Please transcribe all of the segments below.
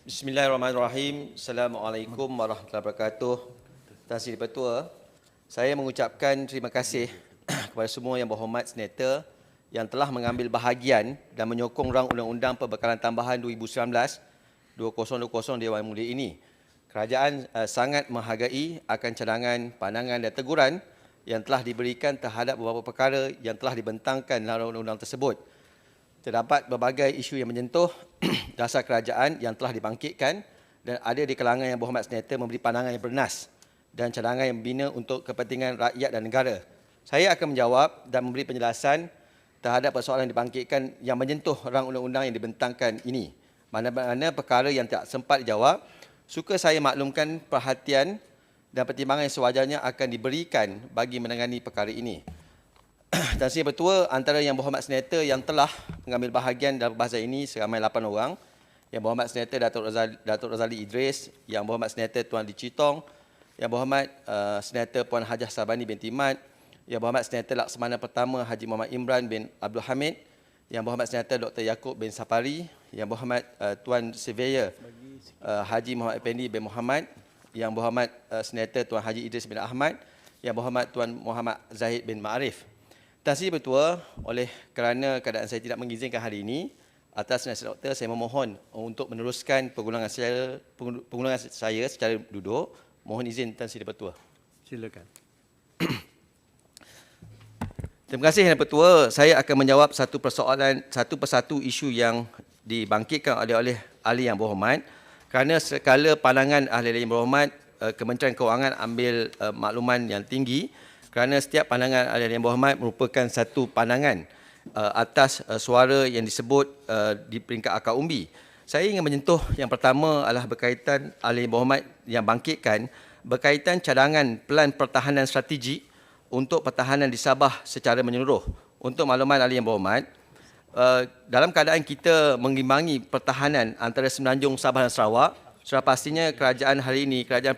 Bismillahirrahmanirrahim. Assalamualaikum warahmatullahi wabarakatuh. Tuan Sri Ketua, saya mengucapkan terima kasih kepada semua yang berhormat senator yang telah mengambil bahagian dan menyokong rang undang-undang perbekalan tambahan 2019-2020 Dewan Mulia ini. Kerajaan sangat menghargai akan cadangan, pandangan dan teguran yang telah diberikan terhadap beberapa perkara yang telah dibentangkan dalam undang-undang tersebut. Terdapat berbagai isu yang menyentuh dasar kerajaan yang telah dibangkitkan dan ada di kalangan yang berhormat senator memberi pandangan yang bernas dan cadangan yang membina untuk kepentingan rakyat dan negara. Saya akan menjawab dan memberi penjelasan terhadap persoalan yang dibangkitkan yang menyentuh rang undang-undang yang dibentangkan ini. Mana-mana perkara yang tak sempat dijawab, suka saya maklumkan perhatian dan pertimbangan yang sewajarnya akan diberikan bagi menangani perkara ini. Tuan Sri Ketua, antara yang berhormat senator yang telah mengambil bahagian dalam perbahasan ini seramai 8 orang. Yang berhormat senator Datuk Razali Idris, yang berhormat senator Tuan Lee Chee Tong, yang berhormat senator Puan Hajah Sabani binti Mat, yang berhormat senator Laksamana Pertama Haji Muhammad Imran bin Abdul Hamid, yang berhormat senator Dr. Yaakob bin Sapari, yang berhormat Tuan Surveyor Haji Muhammad Effendi bin Muhammad, yang berhormat senator Tuan Haji Idris bin Ahmad, yang berhormat Tuan Muhammad Zahid bin Ma'arif. Tuan Sri Ketua, oleh kerana keadaan saya tidak mengizinkan hari ini, atas nasihat doktor saya memohon untuk meneruskan pengulangan saya secara duduk. Mohon izin Tuan Sri Ketua. Silakan. Terima kasih Yang Ketua. Saya akan menjawab satu persoalan, satu persatu isu yang dibangkitkan oleh ahli yang berhormat. Kerana sekala pandangan ahli yang berhormat, Kementerian Kewangan ambil makluman yang tinggi. Kerana setiap pandangan ahli yang berhormat merupakan satu pandangan atas suara yang disebut di peringkat akar umbi. Saya ingin menyentuh yang pertama adalah berkaitan ahli yang berhormat yang bangkitkan berkaitan cadangan pelan pertahanan strategi untuk pertahanan di Sabah secara menyeluruh. Untuk makluman ahli yang berhormat, dalam keadaan kita mengimbangi pertahanan antara Semenanjung, Sabah dan Sarawak, sudah pastinya kerajaan hari ini, Kerajaan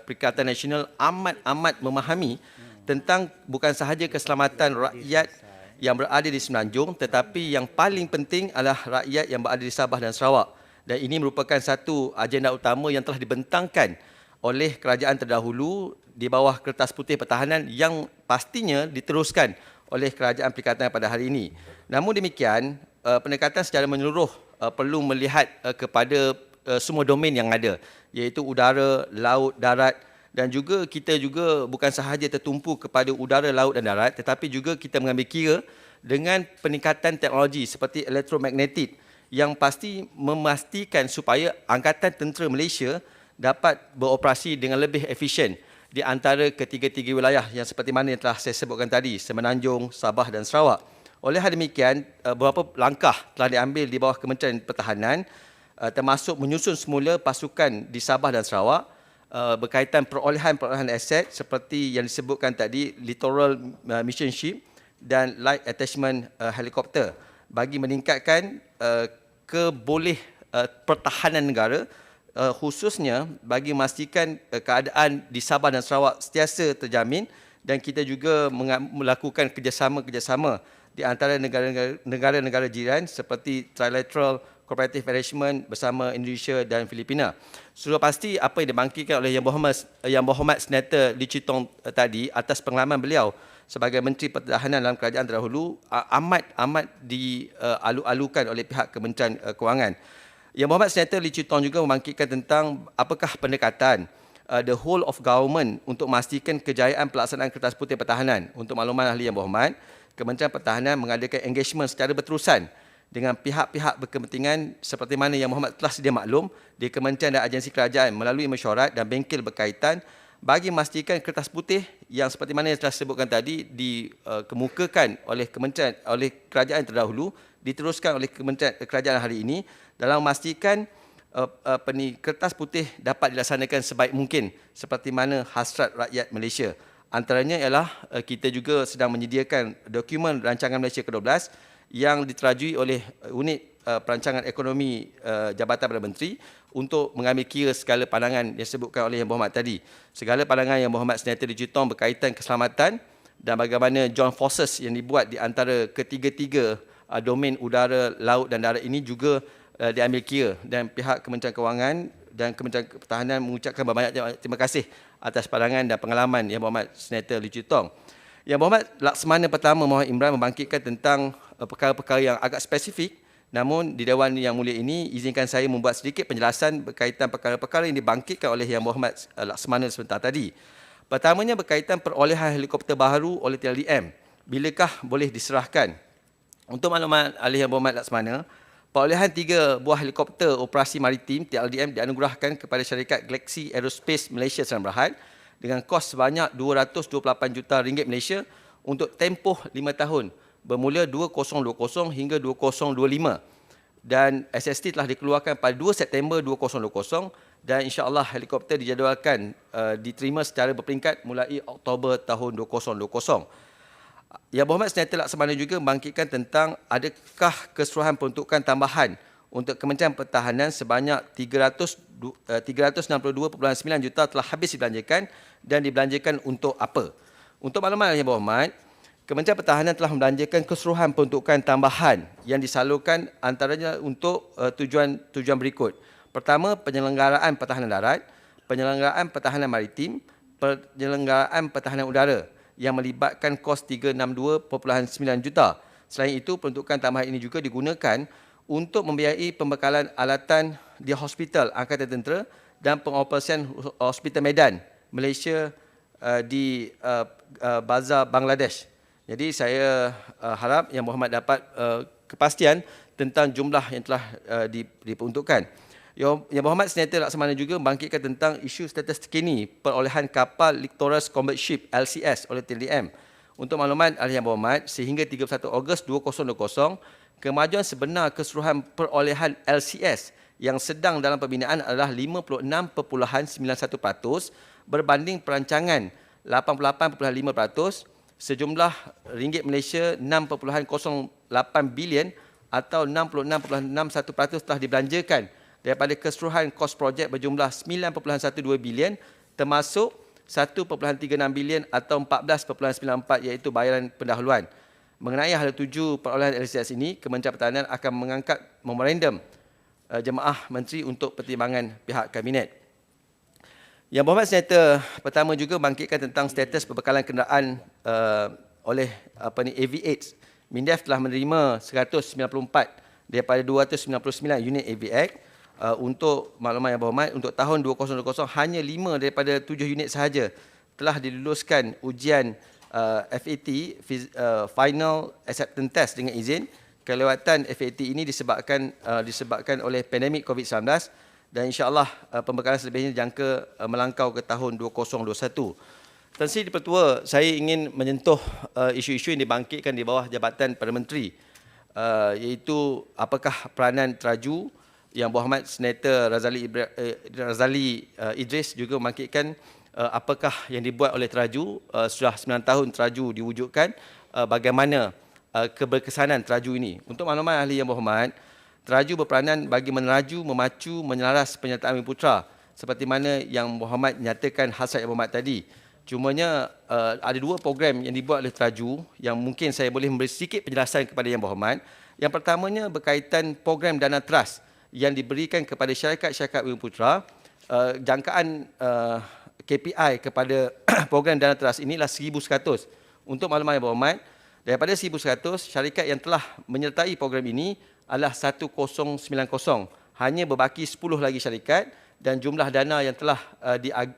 Perikatan Nasional amat memahami tentang bukan sahaja keselamatan rakyat yang berada di Semenanjung, tetapi yang paling penting adalah rakyat yang berada di Sabah dan Sarawak. Dan ini merupakan satu agenda utama yang telah dibentangkan oleh kerajaan terdahulu di bawah Kertas Putih Pertahanan yang pastinya diteruskan oleh kerajaan perikatan pada hari ini. Namun demikian, pendekatan secara menyeluruh perlu melihat kepada semua domain yang ada, iaitu udara, laut, darat. Dan juga kita juga bukan sahaja tertumpu kepada udara, laut dan darat, tetapi juga kita mengambil kira dengan peningkatan teknologi seperti elektromagnetik yang pasti memastikan supaya Angkatan Tentera Malaysia dapat beroperasi dengan lebih efisien di antara ketiga-tiga wilayah yang seperti mana yang telah saya sebutkan tadi, Semenanjung, Sabah dan Sarawak. Oleh hal demikian, beberapa langkah telah diambil di bawah Kementerian Pertahanan, termasuk menyusun semula pasukan di Sabah dan Sarawak, berkaitan perolehan aset seperti yang disebutkan tadi, Littoral Mission Ship dan Light Attachment Helicopter bagi meningkatkan keboleh pertahanan negara, khususnya bagi memastikan keadaan di Sabah dan Sarawak sentiasa terjamin, dan kita juga melakukan kerjasama di antara negara-negara jiran seperti Trilateral Cooperative Arrangement bersama Indonesia dan Filipina. Sudah pasti apa yang dibangkitkan oleh Yang Berhormat Senator Lee Chee Tong tadi atas pengalaman beliau sebagai Menteri Pertahanan dalam kerajaan terdahulu amat dialu-alukan oleh pihak Kementerian Kewangan. Yang Berhormat Senator Lee Chee Tong juga membangkitkan tentang apakah pendekatan the whole of government untuk memastikan kejayaan pelaksanaan Kertas Putih Pertahanan. Untuk makluman ahli yang berhormat, Kementerian Pertahanan mengadakan engagement secara berterusan dengan pihak-pihak berkepentingan seperti mana Yang Berhormat telah sedia maklum di kementerian dan agensi kerajaan melalui mesyuarat dan bengkel berkaitan bagi memastikan Kertas Putih yang seperti mana yang telah disebutkan tadi dikemukakan oleh kerajaan terdahulu diteruskan oleh kerajaan hari ini dalam memastikan Kertas Putih dapat dilaksanakan sebaik mungkin seperti mana hasrat rakyat Malaysia. Antaranya ialah kita juga sedang menyediakan dokumen rancangan Malaysia ke-12 yang diterajui oleh unit perancangan ekonomi Jabatan Perdana Menteri untuk mengambil kira segala pandangan yang disebutkan oleh Yang Berhormat tadi. Segala pandangan Yang Berhormat Senator Lee Chee Tong berkaitan keselamatan dan bagaimana joint forces yang dibuat di antara ketiga-tiga domain udara, laut dan darat ini juga diambil kira, dan pihak Kementerian Kewangan dan Kementerian Pertahanan mengucapkan banyak terima kasih atas pandangan dan pengalaman Yang Berhormat Senator Lee Chee Tong. Yang Berhormat Laksamana pertama Muhammad Imran membangkitkan tentang perkara-perkara yang agak spesifik, namun di Dewan Yang Mulia ini izinkan saya membuat sedikit penjelasan berkaitan perkara-perkara yang dibangkitkan oleh Yang Berhormat Laksamana sebentar tadi. Pertamanya berkaitan perolehan helikopter baharu oleh TLDM. Bilakah boleh diserahkan? Untuk makluman ahli Yang Berhormat Laksamana, perolehan 3 buah helikopter operasi maritim TLDM dianugerahkan kepada syarikat Galaxy Aerospace Malaysia Sdn Bhd dengan kos sebanyak RM228 juta Malaysia untuk tempoh 5 tahun bermula 2020 hingga 2025, dan SST telah dikeluarkan pada 2 September 2020 dan insya-Allah helikopter dijadualkan diterima secara berperingkat mulai Oktober tahun 2020. Yang Berhormat Senator Laksamana juga membangkitkan tentang adakah keseluruhan peruntukan tambahan untuk Kementerian Pertahanan sebanyak 362.9 juta telah habis dibelanjakan dan dibelanjakan untuk apa. Untuk makluman Yang Berhormat, Kementerian Pertahanan telah membelanjakan keseluruhan peruntukan tambahan yang disalurkan antaranya untuk tujuan berikut. Pertama, penyelenggaraan pertahanan darat, penyelenggaraan pertahanan maritim, penyelenggaraan pertahanan udara yang melibatkan kos 362.9 juta. Selain itu, peruntukan tambahan ini juga digunakan untuk membiayai pembekalan alatan di Hospital Angkatan Tentera dan pengoperasian Hospital Medan Malaysia di Bazar Bangladesh. Jadi saya harap Yang Berhormat dapat kepastian tentang jumlah yang telah diperuntukkan. Yang Berhormat Senator Laksamana juga membangkitkan tentang isu status terkini perolehan kapal Lictorious Combat Ship LCS oleh TLDM. Untuk makluman ahli Yang Berhormat, sehingga 31 Ogos 2020, kemajuan sebenar keseluruhan perolehan LCS yang sedang dalam pembinaan adalah 56.91% berbanding perancangan 88.5%, sejumlah ringgit Malaysia 6.08 bilion atau 66.61% telah dibelanjakan daripada keseluruhan kos projek berjumlah 9.12 bilion termasuk 1.36 bilion atau 14.94 iaitu bayaran pendahuluan. Mengenai hal tuju perolehan LCS ini, Kementerian Pertahanan akan mengangkat memorandum jemaah menteri untuk pertimbangan pihak Kabinet. Yang Berhormat Senator pertama juga bangkitkan tentang status perbekalan kenderaan oleh AV8. MINDEF telah menerima 194 daripada 299 unit AV8. Untuk makluman Yang Berhormat, untuk tahun 2020 hanya 5 daripada 7 unit sahaja telah diluluskan ujian FAT Final Acceptance Test dengan izin. Kelewatan FAT ini disebabkan oleh pandemik COVID-19 dan insya-Allah pembekalan selebihnya dijangka melangkau ke tahun 2021. Tan Sri Di-Pertua, saya ingin menyentuh isu-isu yang dibangkitkan di bawah Jabatan Perdana Menteri, iaitu apakah peranan teraju. Yang Berhormat Senator Razali Idris juga membangkitkan apakah yang dibuat oleh teraju sudah 9 tahun teraju diwujudkan, bagaimana keberkesanan teraju ini. Untuk makluman ahli Yang Berhormat, teraju berperanan bagi meneraju, memacu, menyelaras penyertaan Bumi Putra seperti mana Yang Berhormat nyatakan hasrat Yang Berhormat tadi. Cumanya ada 2 program yang dibuat oleh teraju yang mungkin saya boleh memberi sedikit penjelasan kepada Yang Berhormat. Yang pertamanya berkaitan program dana trust yang diberikan kepada syarikat-syarikat Bumi Putra. Jangkaan KPI kepada program dana trust inilah 1,100. Untuk makluman Yang Berhormat, daripada 1,100, syarikat yang telah menyertai program ini adalah 1090. Hanya berbaki 10 lagi syarikat dan jumlah dana yang telah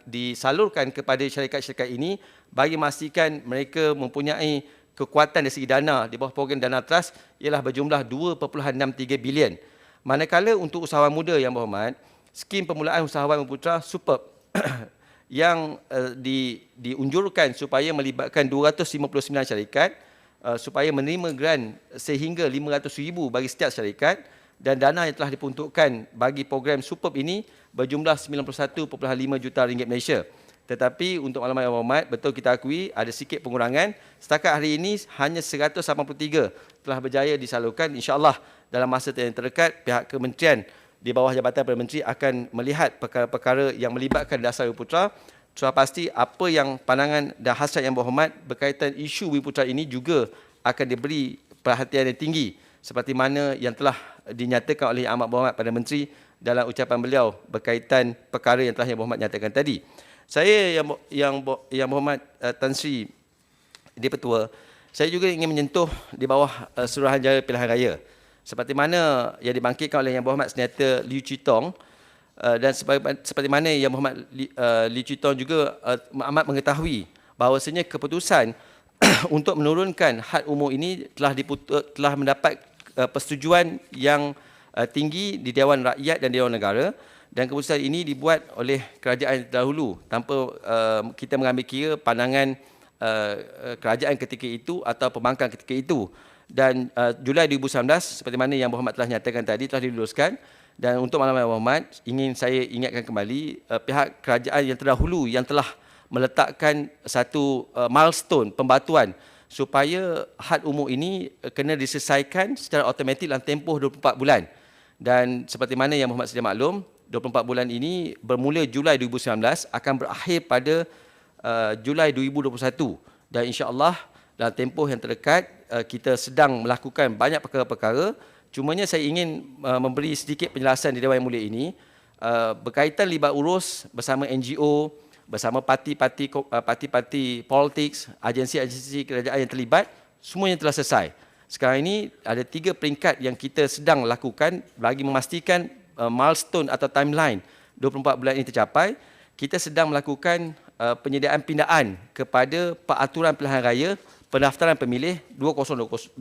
disalurkan kepada syarikat-syarikat ini bagi memastikan mereka mempunyai kekuatan dari segi dana di bawah program dana trust ialah berjumlah 2.63 bilion. Manakala untuk usahawan muda Yang Berhormat, skim permulaan usahawan Bumi Putra Superb yang diunjurkan supaya melibatkan 259 syarikat supaya menerima grant sehingga RM500,000 bagi setiap syarikat, dan dana yang telah diperuntukkan bagi program Superb ini berjumlah 91.5 juta ringgit Malaysia. Tetapi untuk makluman Yang Berhormat, betul kita akui ada sikit pengurangan. Setakat hari ini hanya 183 telah berjaya disalurkan. InsyaAllah dalam masa yang terdekat, pihak kementerian di bawah Jabatan Perdana Menteri akan melihat perkara-perkara yang melibatkan dasar Bumi Putra. Sudah pasti apa yang pandangan dan hasrat Yang Berhormat berkaitan isu Bumi Putra ini juga akan diberi perhatian yang tinggi seperti mana yang telah dinyatakan oleh Yang Amat Berhormat Perdana Menteri dalam ucapan beliau berkaitan perkara yang telah Yang Berhormat nyatakan tadi. Saya yang Berhormat Tan Sri Di-Pertua, saya juga ingin menyentuh di bawah Suruhanjaya Pilihan Raya. Seperti mana yang dibangkitkan oleh Yang Berhormat Senator Liew Chee Tong, dan seperti mana Yang Berhormat Liew Chee Tong juga amat mengetahui bahawasanya keputusan untuk menurunkan had umur ini telah mendapat persetujuan yang tinggi di Dewan Rakyat dan Dewan Negara, dan keputusan ini dibuat oleh kerajaan terdahulu tanpa kita mengambil kira pandangan kerajaan ketika itu atau pembangkang ketika itu. Dan Julai 2019 seperti mana Yang Berhormat telah nyatakan tadi telah diluluskan. Dan untuk malam Yang Berhormat, ingin saya ingatkan kembali pihak kerajaan yang terdahulu yang telah meletakkan satu milestone pembatuan supaya had umur ini kena diselesaikan secara automatik dalam tempoh 24 bulan. Dan seperti mana Yang Berhormat sedia maklum, 24 bulan ini bermula Julai 2019 akan berakhir pada Julai 2021. Dan insya-Allah dalam tempoh yang terdekat kita sedang melakukan banyak perkara-perkara. Cumanya saya ingin memberi sedikit penjelasan di Dewan Yang Mulia ini berkaitan libat urus bersama NGO, bersama parti-parti politik, agensi-agensi kerajaan yang terlibat, semuanya telah selesai. Sekarang ini ada 3 peringkat yang kita sedang lakukan bagi memastikan milestone atau timeline 24 bulan ini tercapai. Kita sedang melakukan penyediaan pindaan kepada peraturan pilihan raya pendaftaran pemilih 2020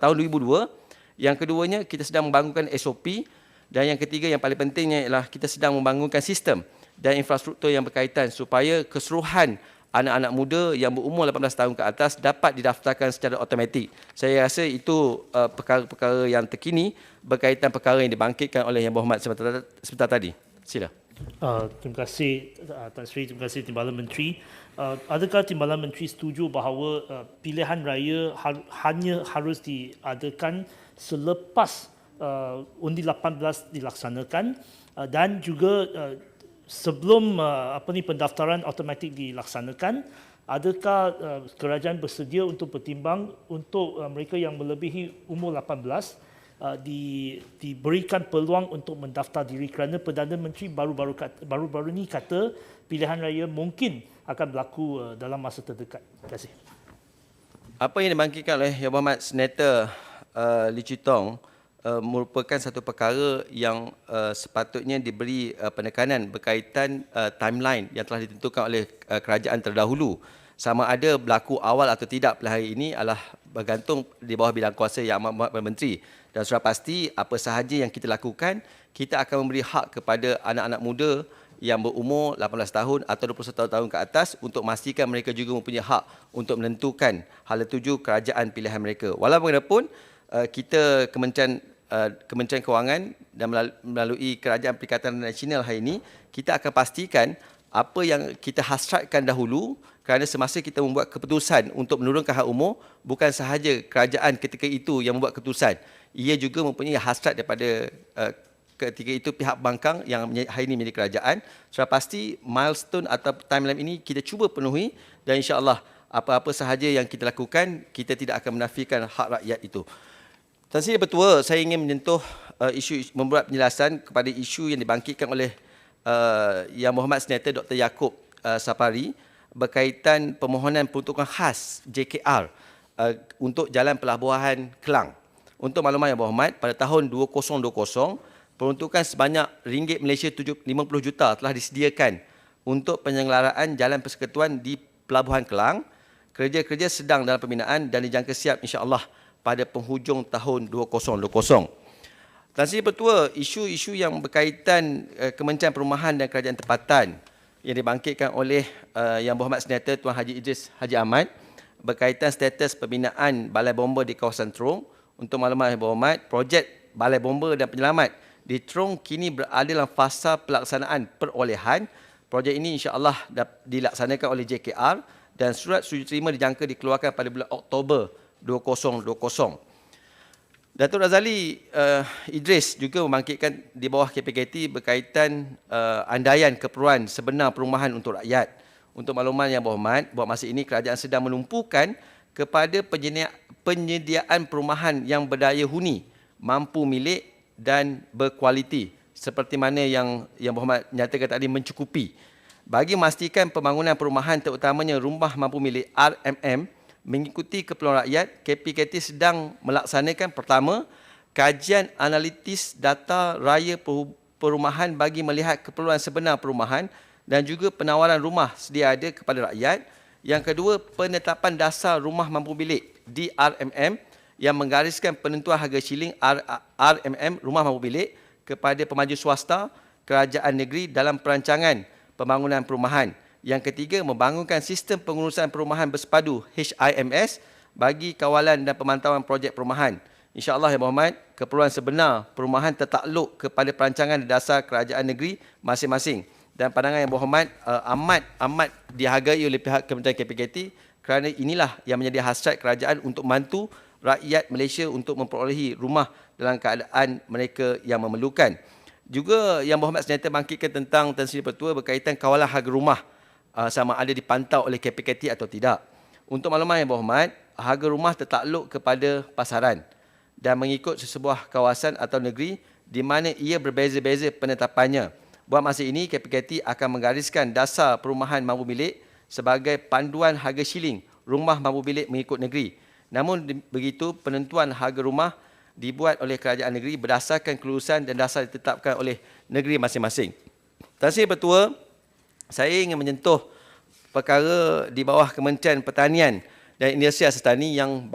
tahun 2002. Yang keduanya, kita sedang membangunkan SOP, dan yang ketiga yang paling pentingnya ialah kita sedang membangunkan sistem dan infrastruktur yang berkaitan supaya keseluruhan anak-anak muda yang berumur 18 tahun ke atas dapat didaftarkan secara automatik. Saya rasa itu perkara-perkara yang terkini berkaitan perkara yang dibangkitkan oleh Yang Berhormat sebentar tadi. Sila. Terima kasih Tan Sri, terima kasih Timbalan Menteri. Adakah Timbalan Menteri setuju bahawa pilihan raya hanya harus diadakan selepas undi 18 dilaksanakan, dan juga sebelum pendaftaran automatik dilaksanakan? Adakah kerajaan bersedia untuk bertimbang untuk mereka yang melebihi umur 18 diberikan peluang untuk mendaftar diri, kerana Perdana Menteri baru-baru ini kata pilihan raya mungkin akan berlaku dalam masa terdekat. Terima kasih. Apa yang dibangkitkan oleh Yang Berhormat Senator Liew Chee Tong merupakan satu perkara yang sepatutnya diberi penekanan berkaitan timeline yang telah ditentukan oleh kerajaan terdahulu. Sama ada berlaku awal atau tidak pilihan hari ini adalah bergantung di bawah bidang kuasa Yang Amat Berhormat Perdana Menteri. Dan sudah pasti apa sahaja yang kita lakukan, kita akan memberi hak kepada anak-anak muda yang berumur 18 tahun atau 21 tahun ke atas untuk memastikan mereka juga mempunyai hak untuk menentukan hala tuju kerajaan pilihan mereka. Walaupun kita Kementerian Kewangan dan melalui Kerajaan Perikatan Nasional hari ini, kita akan pastikan apa yang kita hasratkan dahulu, kerana semasa kita membuat keputusan untuk menurunkan had umur, bukan sahaja kerajaan ketika itu yang membuat keputusan. Ia juga mempunyai hasrat daripada ketika itu pihak bangkang yang hari ini menjadi kerajaan. Sudah pasti milestone atau timeline ini kita cuba penuhi, dan insya-Allah apa-apa sahaja yang kita lakukan, kita tidak akan menafikan hak rakyat itu. Tan Sri Di-Pertua, saya ingin menyentuh membuat penjelasan kepada isu yang dibangkitkan oleh Yang Berhormat Senator Dr. Yaakob Sapari berkaitan permohonan peruntukan khas JKR untuk Jalan Pelabuhan Kelang. Untuk makluman Yang Berhormat, pada tahun 2020, peruntukan sebanyak ringgit Malaysia 50 juta telah disediakan untuk penyelenggaraan Jalan Persekutuan di Pelabuhan Kelang. Kerja-kerja sedang dalam pembinaan dan dijangka siap insya-Allah pada penghujung tahun 2020. Tan Sri Di-Pertua, isu-isu yang berkaitan Kementerian Perumahan dan Kerajaan Tempatan yang dibangkitkan oleh Yang Berhormat Senator Tuan Haji Idris Haji Ahmad berkaitan status pembinaan balai bomba di kawasan Terong. Untuk maklumat Yang Berhormat, projek balai bomba dan penyelamat di Terong kini berada dalam fasa pelaksanaan perolehan. Projek ini insya-Allah dilaksanakan oleh JKR dan surat sujud terima dijangka dikeluarkan pada bulan Oktober 2020. Datuk Razali Idris juga membangkitkan di bawah KPKT berkaitan andaian keperluan sebenar perumahan untuk rakyat. Untuk makluman Yang Berhormat, buat masa ini kerajaan sedang menumpukan kepada penyediaan perumahan yang berdaya huni, mampu milik dan berkualiti seperti mana yang Berhormat nyatakan tadi, mencukupi. Bagi memastikan pembangunan perumahan terutamanya rumah mampu milik RMM mengikuti keperluan rakyat, KPKT sedang melaksanakan pertama, kajian analitis data raya perumahan bagi melihat keperluan sebenar perumahan dan juga penawaran rumah sedia ada kepada rakyat. Yang kedua, penetapan dasar rumah mampu milik di RMM yang menggariskan penentuan harga shilling RMM rumah mampu milik kepada pemaju swasta, kerajaan negeri dalam perancangan pembangunan perumahan. Yang ketiga, membangunkan sistem pengurusan perumahan bersepadu HIMS bagi kawalan dan pemantauan projek perumahan. InsyaAllah Yang Berhormat, keperluan sebenar perumahan tertakluk kepada perancangan dasar kerajaan negeri masing-masing. Dan pandangan Yang Berhormat amat dihargai oleh pihak Kementerian KPKT kerana inilah yang menjadi hasrat kerajaan untuk membantu rakyat Malaysia untuk memperolehi rumah dalam keadaan mereka yang memerlukan. Juga Yang Berhormat senyata bangkitkan tentang Tan Sri Pertua berkaitan kawalan harga rumah sama ada dipantau oleh KPKT atau tidak. Untuk makluman Yang Berhormat, harga rumah tertakluk kepada pasaran dan mengikut sesebuah kawasan atau negeri di mana ia berbeza-beza penetapannya. Buat masa ini, KPKT akan menggariskan dasar perumahan mampu milik sebagai panduan harga shilling rumah mampu milik mengikut negeri. Namun begitu, penentuan harga rumah dibuat oleh kerajaan negeri berdasarkan kelulusan dan dasar ditetapkan oleh negeri masing-masing. Tan Sri Pertua, saya ingin menyentuh perkara di bawah Kementerian Pertanian dan Industri Asas-Tani yang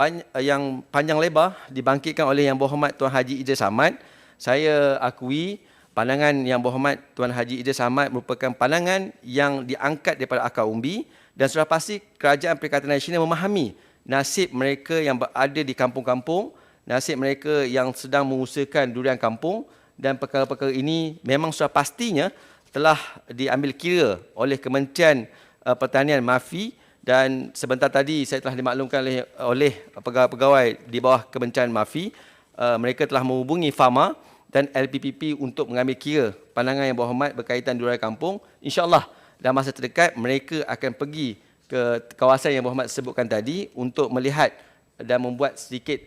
panjang lebar dibangkitkan oleh Yang Berhormat Tuan Haji Idris Ahmad. Saya akui pandangan Yang Berhormat Tuan Haji Idris Ahmad merupakan pandangan yang diangkat daripada akar umbi dan sudah pasti Kerajaan Perikatan Nasional memahami nasib mereka yang berada di kampung-kampung, nasib mereka yang sedang mengusahakan durian kampung, dan perkara-perkara ini memang sudah pastinya telah diambil kira oleh Kementerian Pertanian MAFI, dan sebentar tadi saya telah dimaklumkan oleh pegawai-pegawai di bawah Kementerian MAFI, mereka telah menghubungi Pharma dan LPPP untuk mengambil kira pandangan Yang Berhormat berkaitan durian kampung. InsyaAllah dalam masa terdekat mereka akan pergi ke kawasan Yang Berhormat sebutkan tadi untuk melihat dan membuat sedikit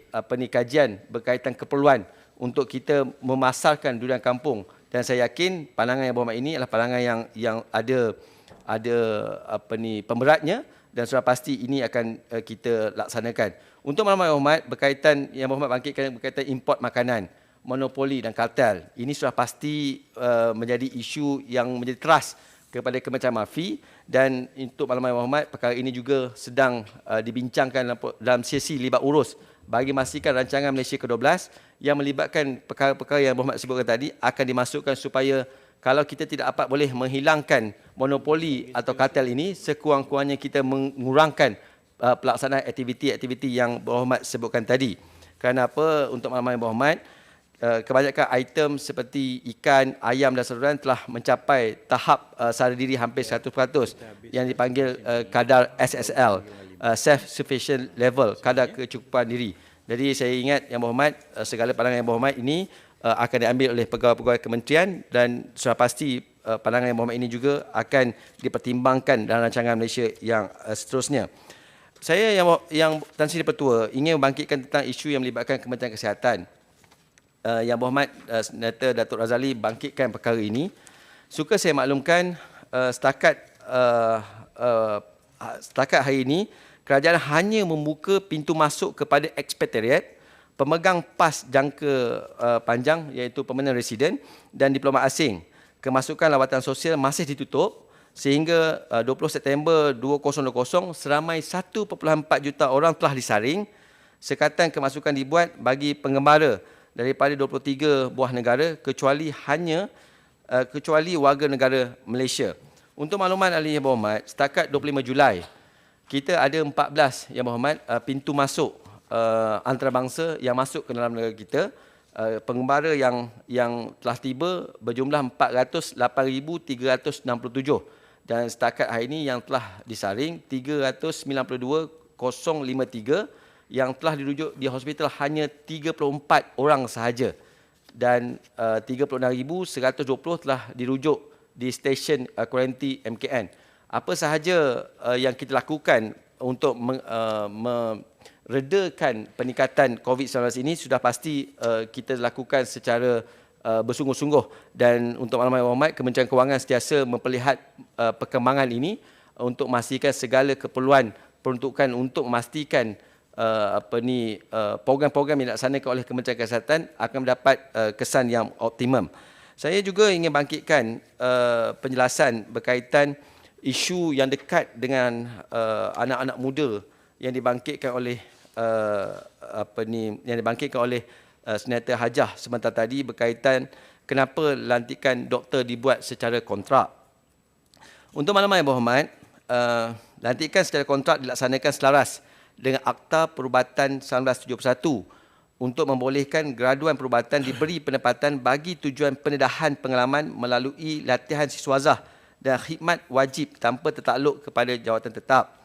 kajian berkaitan keperluan untuk kita memasarkan durian kampung. Dan saya yakin pandangan Yang Berhormat ini adalah pandangan yang ada pemberatnya dan sudah pasti ini akan kita laksanakan. Untuk maklumat Yang Berhormat berkaitan Yang Berhormat bangkitkan berkaitan import makanan, monopoli dan kartel. Ini sudah pasti menjadi isu yang menjadi teras kepada Kementerian MAFI, dan untuk maklumat Yang Berhormat, perkara ini juga sedang dibincangkan dalam sesi libat urus bagi memastikan rancangan Malaysia ke-12 yang melibatkan perkara-perkara Yang Berhormat sebutkan tadi akan dimasukkan supaya kalau kita tidak dapat boleh menghilangkan monopoli atau kartel ini, sekurang-kurangnya kita mengurangkan pelaksanaan aktiviti-aktiviti yang Berhormat sebutkan tadi. Kerana apa? Untuk maklumat Yang Berhormat, kebanyakan item seperti ikan, ayam dan saluran telah mencapai tahap sara diri hampir 100% yang dipanggil kadar SSL, self-sufficient level, kadar kecukupan diri. Jadi saya ingat Yang Berhormat, segala pandangan Yang Berhormat ini akan diambil oleh pegawai-pegawai kementerian, dan sudah pasti pandangan Yang Berhormat ini juga akan dipertimbangkan dalam rancangan Malaysia yang seterusnya. Saya yang Tan Sri Pertua ingin membangkitkan tentang isu yang melibatkan Kementerian Kesihatan. Yang Berhormat Senator Datuk Razali bangkitkan perkara ini. Suka saya maklumkan setakat hari ini kerajaan hanya membuka pintu masuk kepada ekspatriat, pemegang pas jangka panjang iaitu permanent resident dan diplomat asing. Kemasukan lawatan sosial masih ditutup sehingga 20 September 2020 seramai 1.4 juta orang telah disaring. Sekatan kemasukan dibuat bagi pengembara daripada 23 buah negara kecuali warga negara Malaysia. Untuk makluman ahli Yang Berhormat, setakat 25 Julai, kita ada 14 Yang Berhormat pintu masuk antarabangsa yang masuk ke dalam negara kita. Pengembara yang telah tiba berjumlah 408,367, dan setakat hari ini yang telah disaring 392,053, yang telah dirujuk di hospital hanya 34 orang sahaja, dan 36,120 telah dirujuk di stesen kuarantin MKN. Apa sahaja yang kita lakukan untuk meredakan peningkatan COVID-19 ini sudah pasti kita lakukan secara bersungguh-sungguh, dan untuk makluman Yang Berhormat, Kementerian Kewangan sentiasa memperlihat perkembangan ini untuk memastikan segala keperluan peruntukan untuk memastikan program-program yang dilaksanakan oleh Kementerian Kesihatan akan mendapat kesan yang optimum. Saya juga ingin bangkitkan penjelasan berkaitan isu yang dekat dengan anak-anak muda yang dibangkitkan oleh Senator Hajah sebentar tadi berkaitan kenapa lantikan doktor dibuat secara kontrak. Untuk makluman Yang Berhormat, lantikan secara kontrak dilaksanakan selaras dengan Akta Perubatan 1971 untuk membolehkan graduan perubatan diberi penempatan bagi tujuan pendedahan pengalaman melalui latihan siswazah dan khidmat wajib tanpa tertakluk kepada jawatan tetap.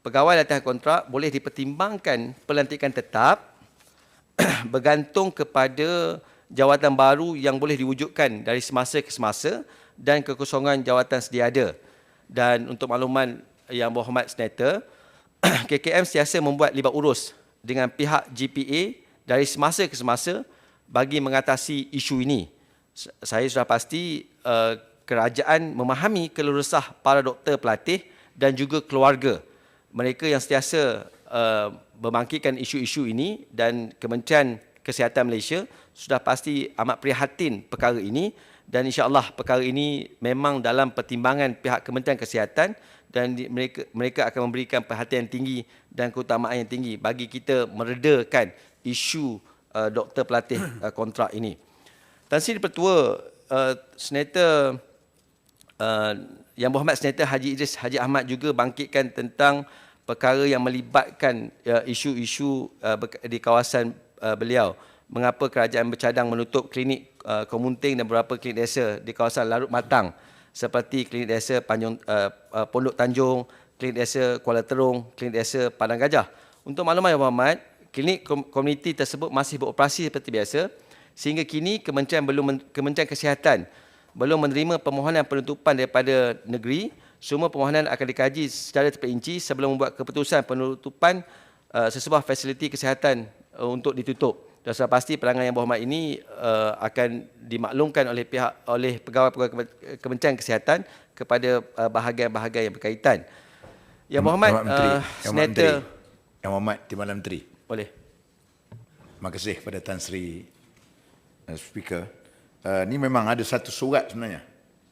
Pegawai latihan kontrak boleh dipertimbangkan pelantikan tetap bergantung kepada jawatan baru yang boleh diwujudkan dari semasa ke semasa dan kekosongan jawatan sedia ada. Dan untuk makluman Yang Berhormat Senator, KKM sentiasa membuat libat urus dengan pihak GPA dari semasa ke semasa bagi mengatasi isu ini. Saya sudah pasti kerajaan memahami keluh resah para doktor pelatih dan juga keluarga mereka yang sentiasa membangkitkan isu-isu ini, dan Kementerian Kesihatan Malaysia sudah pasti amat prihatin perkara ini, dan insya-Allah perkara ini memang dalam pertimbangan pihak Kementerian Kesihatan, dan mereka akan memberikan perhatian tinggi dan keutamaan yang tinggi bagi kita meredakan isu doktor pelatih kontrak ini. Tan Sri Pertua, Senator Yang Berhormat Senator Haji Idris Haji Ahmad juga bangkitkan tentang perkara yang melibatkan isu-isu di kawasan beliau. Mengapa kerajaan bercadang menutup klinik Komunting dan beberapa klinik desa di kawasan Larut Matang seperti klinik desa Pondok Tanjung, klinik desa Kuala Terung, klinik desa Padang Gajah. Untuk makluman Yang Berhormat, klinik komuniti tersebut masih beroperasi seperti biasa sehingga kini Kementerian Kesihatan belum menerima permohonan penutupan daripada negeri. Semua permohonan akan dikaji secara terperinci sebelum membuat keputusan penutupan sesebuah fasiliti kesihatan untuk ditutup. Dan sudah pasti pelanggan Yang Berhormat ini akan dimaklumkan oleh pegawai-pegawai Kementerian Kesihatan kepada bahagian-bahagian yang berkaitan. Yang Berhormat Senator Yang Berhormat Timbalan Menteri. Boleh. Terima kasih kepada Tan Sri Speaker. Ini memang ada satu surat sebenarnya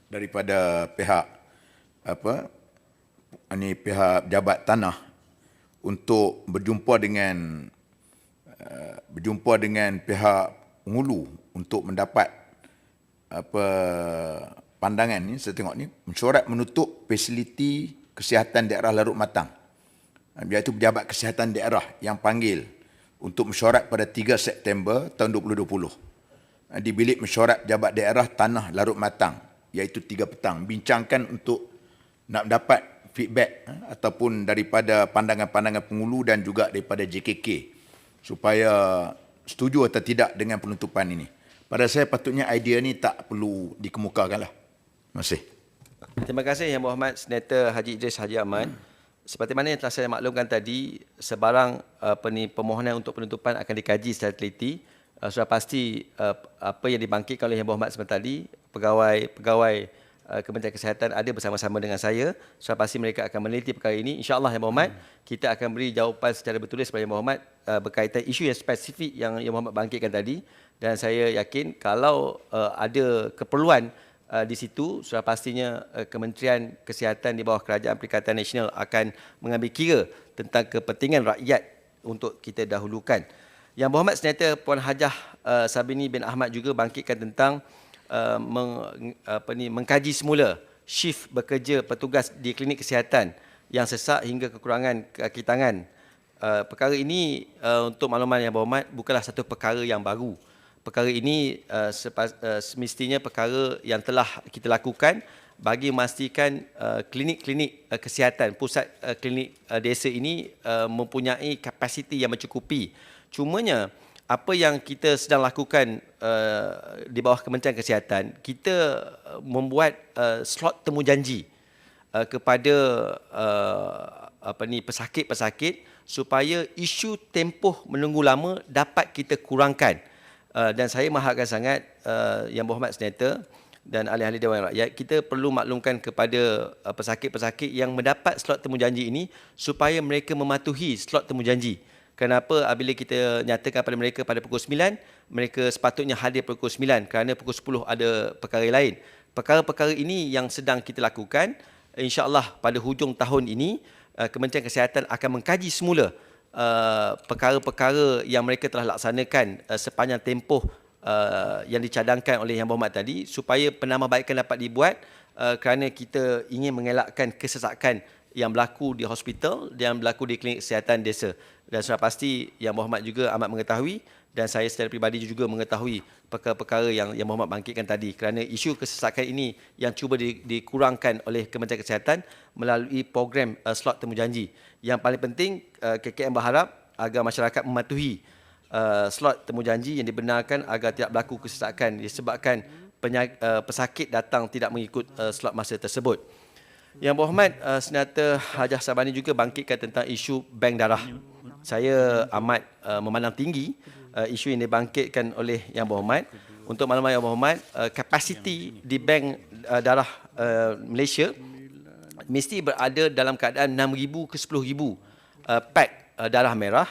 daripada pihak pihak Jabat Tanah untuk berjumpa dengan pihak Hulu untuk mendapat pandangan ni. Saya tengok ni mesyuarat menutup fasiliti kesihatan daerah Larut Matang, iaitu Pejabat Kesihatan Daerah yang panggil untuk mesyuarat pada 3 September tahun 2020 di bilik mesyuarat Pejabat Daerah Tanah Larut Matang, iaitu 3 petang, bincangkan untuk nak dapat feedback ataupun daripada pandangan-pandangan penghulu dan juga daripada JKK supaya setuju atau tidak dengan penutupan ini. Pada saya patutnya idea ni tak perlu dikemukakanlah. Terima kasih. Terima kasih Yang Berhormat Senator Haji Idris Haji Ahmad. Seperti mana yang telah saya maklumkan tadi, sebarang permohonan untuk penutupan akan dikaji secara teliti. Sudah pasti apa yang dibangkitkan oleh Yang Berhormat sebentar tadi, pegawai Kementerian Kesihatan ada bersama-sama dengan saya. Sudah pasti mereka akan meneliti perkara ini. InsyaAllah Yang Berhormat, kita akan beri jawapan secara bertulis kepada Yang Berhormat berkaitan isu yang spesifik yang Yang Berhormat bangkitkan tadi. Dan saya yakin kalau ada keperluan di situ, sudah pastinya Kementerian Kesihatan di bawah Kerajaan Perikatan Nasional akan mengambil kira tentang kepentingan rakyat untuk kita dahulukan. Yang Berhormat Senator Puan Hajah Sabini bin Ahmad juga bangkitkan tentang mengkaji semula shift bekerja petugas di klinik kesihatan yang sesak hingga kekurangan kaki tangan. Perkara ini untuk makluman Yang Berhormat bukanlah satu perkara yang baru. Perkara ini semestinya perkara yang telah kita lakukan bagi memastikan klinik-klinik kesihatan, pusat klinik desa ini mempunyai kapasiti yang mencukupi. Cumanya apa yang kita sedang lakukan di bawah Kementerian Kesihatan, kita membuat slot temu janji kepada pesakit-pesakit supaya isu tempoh menunggu lama dapat kita kurangkan. Dan saya mengharapkan sangat Yang Berhormat Senator dan ahli-ahli Dewan Rakyat, kita perlu maklumkan kepada pesakit-pesakit yang mendapat slot temujanji ini supaya mereka mematuhi slot temujanji. Kenapa apabila kita nyatakan pada mereka pada pukul 9, mereka sepatutnya hadir pukul 9 kerana pukul 10 ada perkara lain. Perkara-perkara ini yang sedang kita lakukan. InsyaAllah pada hujung tahun ini, Kementerian Kesihatan akan mengkaji semula perkara-perkara yang mereka telah laksanakan sepanjang tempoh yang dicadangkan oleh Yang Berhormat tadi supaya penambahbaikan dapat dibuat kerana kita ingin mengelakkan kesesakan yang berlaku di hospital dan berlaku di klinik kesihatan desa. Dan sudah pasti Yang Berhormat juga amat mengetahui dan saya secara peribadi juga mengetahui perkara-perkara yang Yang Berhormat bangkitkan tadi kerana isu kesesakan ini yang cuba dikurangkan oleh Kementerian Kesihatan melalui program slot temujanji. Yang paling penting KKM berharap agar masyarakat mematuhi slot temujanji yang dibenarkan agar tidak berlaku kesesakan disebabkan pesakit datang tidak mengikut slot masa tersebut. Yang Berhormat Senator Hajah Sabani juga bangkitkan tentang isu bank darah. Saya amat memandang tinggi isu yang dibangkitkan oleh Yang Berhormat. Untuk maklumat Yang Berhormat, kapasiti di bank darah Malaysia mesti berada dalam keadaan 6,000 ke 10,000 pack darah merah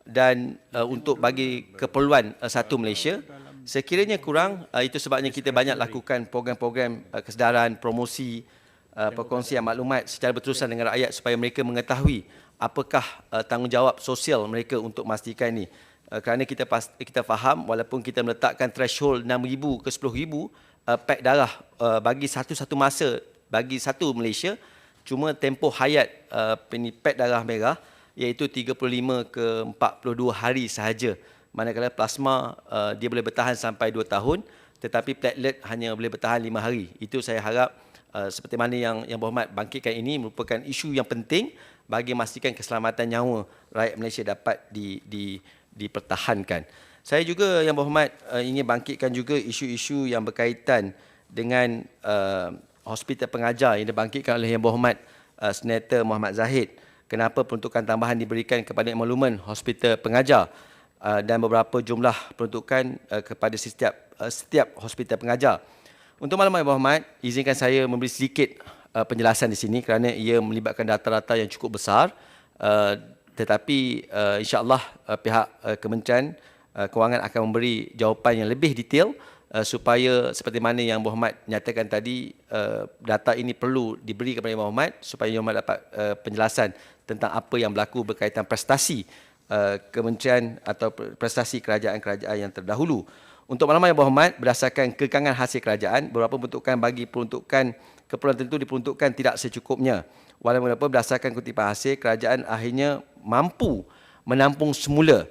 dan untuk bagi keperluan satu Malaysia. Sekiranya kurang, itu sebabnya kita banyak lakukan program-program kesedaran, promosi, perkongsian maklumat secara berterusan dengan rakyat supaya mereka mengetahui apakah tanggungjawab sosial mereka untuk memastikan ini. Kerana kita faham walaupun kita meletakkan threshold 6,000 ke 10,000 pack darah bagi satu masa bagi satu Malaysia, cuma tempoh hayat pack darah merah iaitu 35 ke 42 hari sahaja. Manakala plasma dia boleh bertahan sampai 2 tahun tetapi platelet hanya boleh bertahan 5 hari. Itu saya harap seperti mana yang Berhormat bangkitkan ini merupakan isu yang penting bagi memastikan keselamatan nyawa rakyat Malaysia dapat dipertahankan. Saya juga Yang Berhormat ingin bangkitkan juga isu-isu yang berkaitan dengan hospital pengajar yang dibangkitkan oleh Yang Berhormat Senator Muhammad Zahid. Kenapa peruntukan tambahan diberikan kepada emolumen hospital pengajar dan beberapa jumlah peruntukan kepada setiap hospital pengajar. Untuk maklumat Yang Berhormat, izinkan saya memberi sedikit penjelasan di sini kerana ia melibatkan data-data yang cukup besar. Tetapi insya-Allah pihak Kementerian Kewangan akan memberi jawapan yang lebih detail supaya seperti mana Yang Berhormat nyatakan tadi, data ini perlu diberi kepada Yang Berhormat supaya Yang Berhormat dapat penjelasan tentang apa yang berlaku berkaitan prestasi kementerian atau prestasi kerajaan-kerajaan yang terdahulu. Untuk maklumat Yang Berhormat, berdasarkan kekangan hasil kerajaan, beberapa peruntukan bagi peruntukan keperluan tertentu diperuntukkan tidak secukupnya. Walaupun berdasarkan kutipan hasil, kerajaan akhirnya mampu menampung semula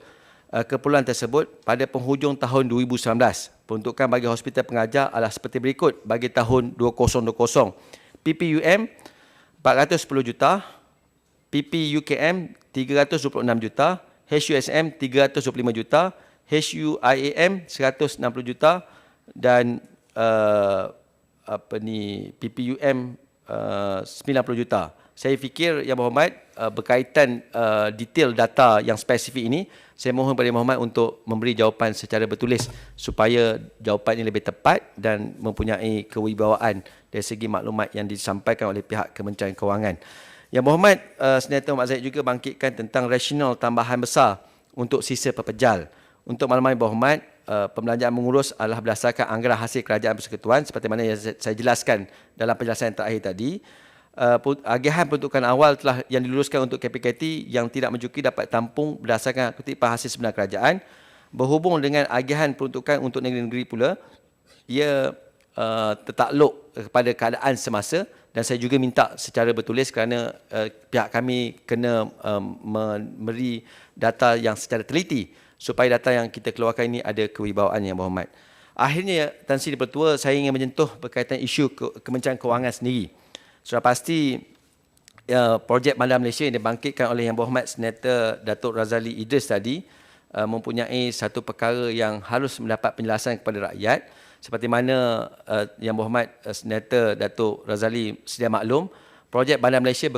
keperluan tersebut pada penghujung tahun 2019. Peruntukan bagi hospital pengajar adalah seperti berikut bagi tahun 2020. PPUM 410 juta, PPUKM 326 juta, HUSM 325 juta, HUIAM 160 juta dan PPUM 90 juta. Saya fikir Yang Berhormat berkaitan detail data yang spesifik ini, saya mohon kepada Yang Berhormat untuk memberi jawapan secara bertulis supaya jawapan ini lebih tepat dan mempunyai kewibawaan dari segi maklumat yang disampaikan oleh pihak Kementerian Kewangan. Yang Berhormat Senator Muhammad Zahid juga bangkitkan tentang rasional tambahan besar untuk sisa pepejal. Untuk maklumat Yang Berhormat, pembelanjaan mengurus adalah berdasarkan anggaran hasil kerajaan persekutuan seperti mana yang saya jelaskan dalam penjelasan yang terakhir tadi. Agihan peruntukan awal telah yang diluluskan untuk KPKT yang tidak mencukupi dapat tampung berdasarkan kutipan hasil sebenar kerajaan. Berhubung dengan agihan peruntukan untuk negeri-negeri pula, ia tertakluk kepada keadaan semasa dan saya juga minta secara bertulis kerana pihak kami kena memberi data yang secara teliti supaya data yang kita keluarkan ini ada kewibawaan Yang Berhormat. Akhirnya, Tan Sri Di-Pertua, saya ingin menyentuh berkaitan isu Kementerian Kewangan sendiri. Sudah pasti projek Bandar Malaysia yang dibangkitkan oleh Yang Berhormat Senator Datuk Razali Idris tadi mempunyai satu perkara yang harus mendapat penjelasan kepada rakyat. Seperti mana Yang Berhormat Senator Datuk Razali sedia maklum Projek Bandar Malaysia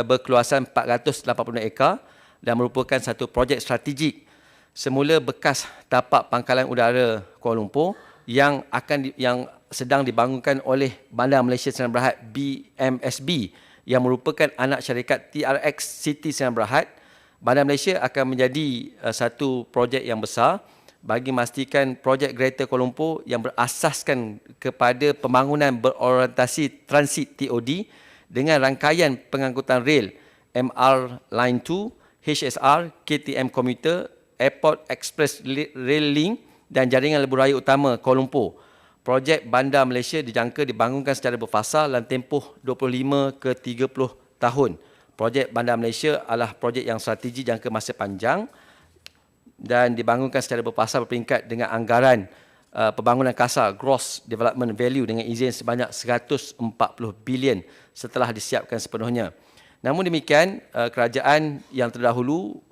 berkeluasan 480 ekar dan merupakan satu projek strategik semula bekas tapak pangkalan udara Kuala Lumpur yang sedang dibangunkan oleh Bandar Malaysia Sdn Bhd BMSB yang merupakan anak syarikat TRX City Sdn Bhd. Bandar Malaysia akan menjadi satu projek yang besar bagi memastikan projek Greater Kuala Lumpur yang berasaskan kepada pembangunan berorientasi transit TOD dengan rangkaian pengangkutan rel MR Line 2, HSR, KTM Commuter, Airport Express Rail Link dan jaringan lebuh raya utama Kuala Lumpur. Projek Bandar Malaysia dijangka dibangunkan secara berfasa dalam tempoh 25 ke 30 tahun. Projek Bandar Malaysia adalah projek yang strategi jangka masa panjang dan dibangunkan secara berfasa berperingkat dengan anggaran pembangunan kasar gross development value dengan izin sebanyak 140 bilion setelah disiapkan sepenuhnya. Namun demikian, kerajaan yang terdahulu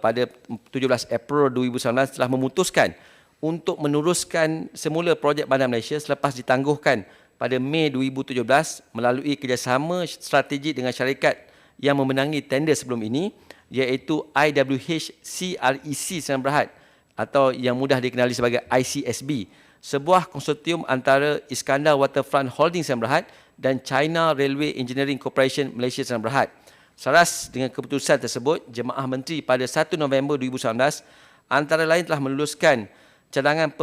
pada 17 April 2019 telah memutuskan untuk meneruskan semula projek Bandar Malaysia selepas ditangguhkan pada Mei 2017 melalui kerjasama strategi dengan syarikat yang memenangi tender sebelum ini, iaitu IWH CREC Sdn Bhd atau yang mudah dikenali sebagai ICSB, sebuah konsortium antara Iskandar Waterfront Holdings Sdn Bhd dan China Railway Engineering Corporation Malaysia Sdn Bhd. Seras dengan keputusan tersebut, Jemaah Menteri pada 1 November 2019 antara lain telah meluluskan cadangan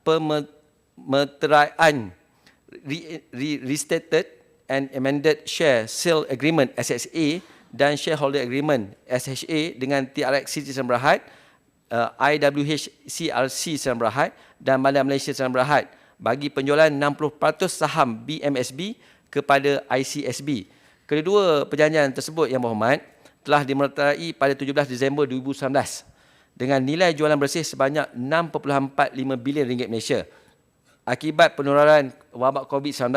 pemeteraian Restated and Amended Share Sale Agreement SSA dan Shareholder Agreement SHA dengan TRX City Sdn Bhd, IWH CRC Sdn Bhd dan Bandar Malaysia Sdn Bhd bagi penjualan 60% saham BMSB kepada ICSB. Kedua perjanjian tersebut yang berhormat telah dimeterai pada 17 Disember 2019 dengan nilai jualan bersih sebanyak 6.45 bilion ringgit Malaysia. Akibat penularan wabak COVID-19,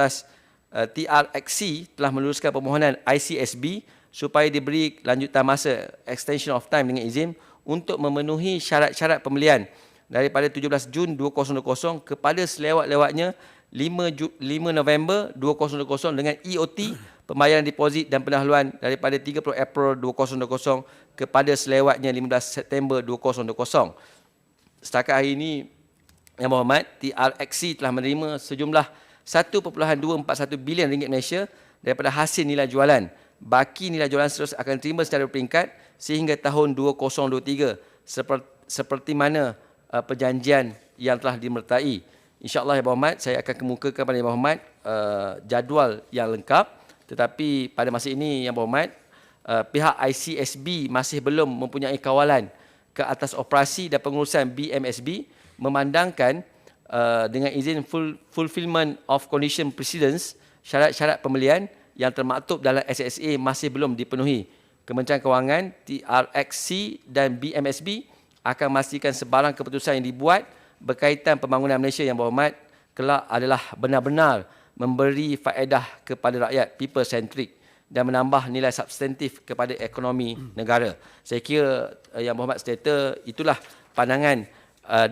TRXC telah meluluskan permohonan ICSB supaya diberi lanjutan masa extension of time dengan izin untuk memenuhi syarat-syarat pembelian daripada 17 Jun 2020 kepada selewat-lewatnya 5 November 2020 dengan EOT, pembayaran deposit dan pendahuluan daripada 30 April 2020 kepada selewatnya 15 September 2020. Setakat hari ini, Yang Berhormat, TRXC telah menerima sejumlah 1.241 bilion ringgit Malaysia daripada hasil nilai jualan. Baki nilai jualan seterusnya akan diterima secara berperingkat sehingga tahun 2023 seperti mana perjanjian yang telah dimetertai. InsyaAllah Yang Berhormat, saya akan kemukakan kepada Yang Berhormat jadual yang lengkap. Tetapi pada masa ini Yang Berhormat, pihak ICSB masih belum mempunyai kawalan ke atas operasi dan pengurusan BMSB memandangkan dengan izin fulfillment of condition precedence, syarat-syarat pembelian yang termaktub dalam SSA masih belum dipenuhi. Kementerian Kewangan, TRXC dan BMSB akan memastikan sebarang keputusan yang dibuat berkaitan pembangunan Malaysia Yang Berhormat kelak adalah benar-benar memberi faedah kepada rakyat, people centric dan menambah nilai substantif kepada ekonomi negara. Saya kira Yang Berhormat Senator, itulah pandangan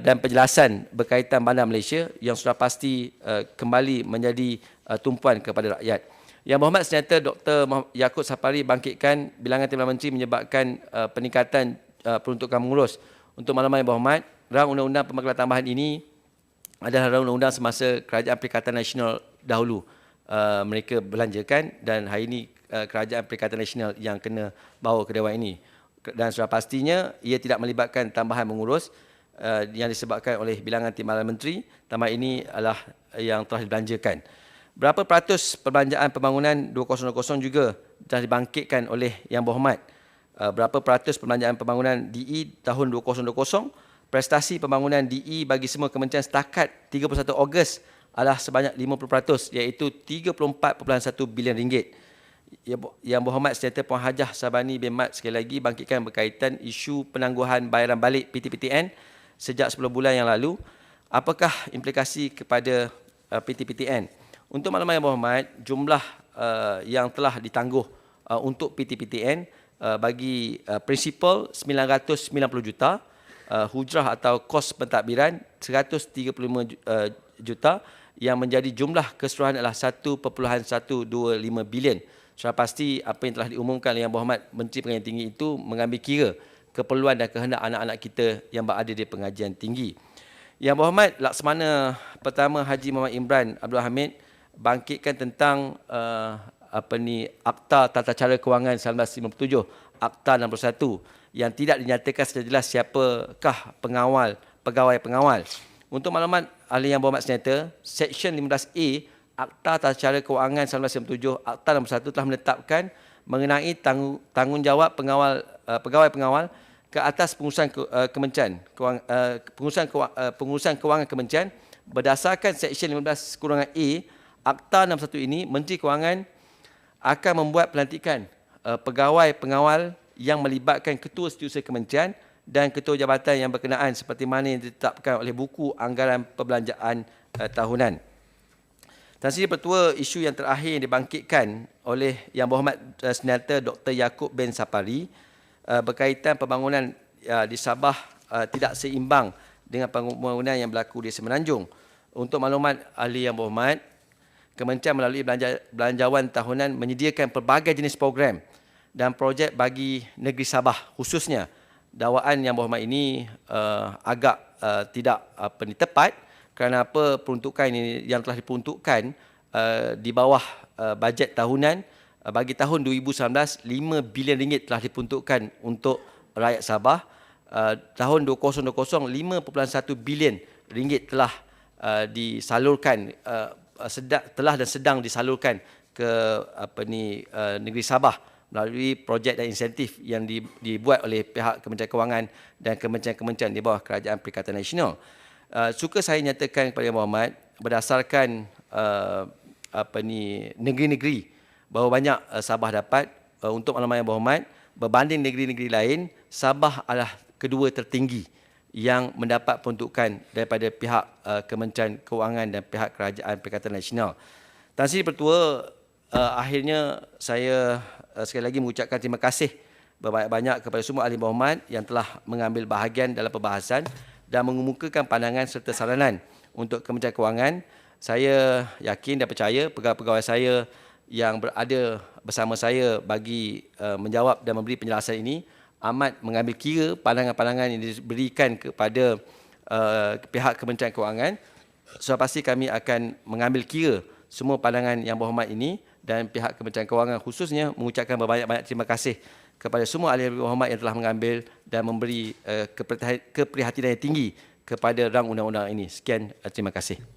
dan penjelasan berkaitan Bandar Malaysia yang sudah pasti kembali menjadi tumpuan kepada rakyat. Yang Berhormat Senator Dr. Yaakob Sapari bangkitkan bilangan Timbalan Menteri menyebabkan peningkatan peruntukan mengurus. Untuk makluman Yang Berhormat, rang undang-undang pembekalan tambahan ini adalah rang undang-undang semasa Kerajaan Perikatan Nasional dahulu mereka belanjakan dan hari ini Kerajaan Perikatan Nasional yang kena bawa ke Dewan ini. Dan sudah pastinya ia tidak melibatkan tambahan mengurus yang disebabkan oleh bilangan Timbalan Menteri. Tambahan ini adalah yang telah dibelanjakan. Berapa peratus perbelanjaan pembangunan 2020 juga telah dibangkitkan oleh Yang Berhormat? Berapa peratus perbelanjaan pembangunan DE tahun 2020? Prestasi pembangunan DE bagi semua kementerian setakat 31 Ogos adalah sebanyak 50%, iaitu 34.1 bilion ringgit. Yang Berhormat Senator Puan Hajah Sabani bin Mat sekali lagi bangkitkan berkaitan isu penangguhan bayaran balik PTPTN sejak 10 bulan yang lalu. Apakah implikasi kepada PTPTN? Untuk makluman Yang Berhormat, jumlah yang telah ditangguh untuk PTPTN bagi prinsipal 990 juta, hujrah atau kos pentadbiran 135 juta, yang menjadi jumlah keseluruhan adalah 1.125 bilion. Sudah pasti apa yang telah diumumkan oleh Yang Berhormat Menteri Pengajian Tinggi itu mengambil kira keperluan dan kehendak anak-anak kita yang berada di pengajian tinggi. Yang Berhormat Laksamana Pertama Haji Muhammad Imran Abdul Hamid bangkitkan tentang Akta Tata Cara Kewangan 1957, Akta 61 yang tidak dinyatakan secara jelas siapakah pegawai-pengawal. Untuk maklumat ahli Yang Berhormat Senator, Seksyen 15A Akta Tata Cara Kewangan 1997, Akta 61 telah menetapkan mengenai tanggungjawab pegawai-pengawal ke atas pengurusan pengurusan kewangan kementerian berdasarkan Seksyen 15(A Akta 61 ini. Menteri Kewangan akan membuat pelantikan pegawai-pengawal yang melibatkan ketua setiausaha kementerian dan ketua jabatan yang berkenaan seperti mana yang ditetapkan oleh buku anggaran perbelanjaan tahunan. Tan Sri Pertua, isu yang terakhir yang dibangkitkan oleh Yang Berhormat Senator Dr. Yaakob bin Sapari berkaitan pembangunan di Sabah tidak seimbang dengan pembangunan yang berlaku di Semenanjung. Untuk maklumat ahli Yang Berhormat, Kementerian melalui belanjawan tahunan menyediakan pelbagai jenis program dan projek bagi negeri Sabah khususnya. Dakwaan Yang Berhormat ini agak tidak tepat kerana peruntukan ini yang telah diperuntukkan di bawah bajet tahunan bagi tahun 2019, 5 bilion ringgit telah diperuntukkan untuk rakyat Sabah. Tahun 2020, 5.1 bilion ringgit telah disalurkan telah dan sedang disalurkan ke negeri Sabah melalui projek dan insentif yang dibuat oleh pihak Kementerian Kewangan dan kementerian-kementerian di bawah Kerajaan Perikatan Nasional. Suka saya nyatakan kepada Yang Berhormat berdasarkan negeri-negeri bahawa banyak Sabah dapat. Untuk maklumat Yang Berhormat, berbanding negeri-negeri lain, Sabah adalah kedua tertinggi yang mendapat peruntukan daripada pihak Kementerian Kewangan dan pihak Kerajaan Perikatan Nasional. Tan Sri Pertua, akhirnya saya sekali lagi mengucapkan terima kasih berbanyak-banyak kepada semua ahli berhormat yang telah mengambil bahagian dalam perbahasan dan mengemukakan pandangan serta saranan untuk Kementerian Kewangan. Saya yakin dan percaya pegawai-pegawai saya yang berada bersama saya bagi menjawab dan memberi penjelasan ini amat mengambil kira pandangan-pandangan yang diberikan kepada pihak Kementerian Kewangan. Sudah pasti kami akan mengambil kira semua pandangan Yang Berhormat ini dan pihak Kementerian Kewangan khususnya mengucapkan berbanyak-banyak terima kasih kepada semua ahli berhormat yang telah mengambil dan memberi keprihatinan yang tinggi kepada rang undang-undang ini. Sekian, terima kasih.